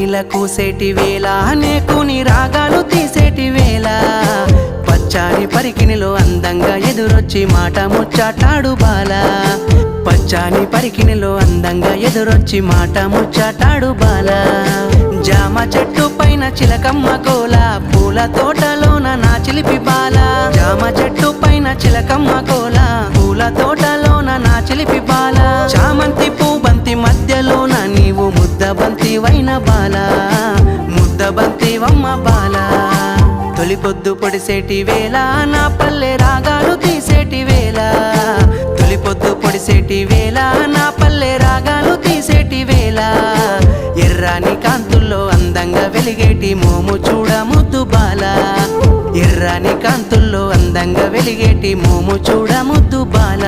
కోయిల కూసేటి వేళ నేకుని రాగాలు తీసేటి వేళ పచ్చాని పరికినిలో అందంగా ఎదురొచ్చి మాట ముచ్చటాడు బాల పచ్చాని పరికినిలో అందంగా ఎదురొచ్చి మాట ముచ్చటాడు బాల జామ చెట్టు పైన చిలకమ్మ కోల పూల తోటలోన నా చిలిపి బాల జామ చెట్టు పైన చిలకమ్మ కోల పూల తోటలోన నా చిలిపి బాల చామంతి పూబంతి మధ్యలోన నీవు ముద్దబంతి వైన బాల ముద్దబంతివమ్మ బాల తొలి పొద్దు పొడిసేటి వేళ నా పల్లె రాగాలు తీసేటి వేళ తొలి పొద్దు పొడిసేటి వేళ నా పల్లె రాగాలు తీసేటి వేళ ఎర్రాని కాంతుల్లో అందంగా వెలిగేటి మోము చూడ ముద్దు బాల ఎర్రాని కాంతుల్లో అందంగా వెలిగేటి మోము చూడ ముద్దు బాల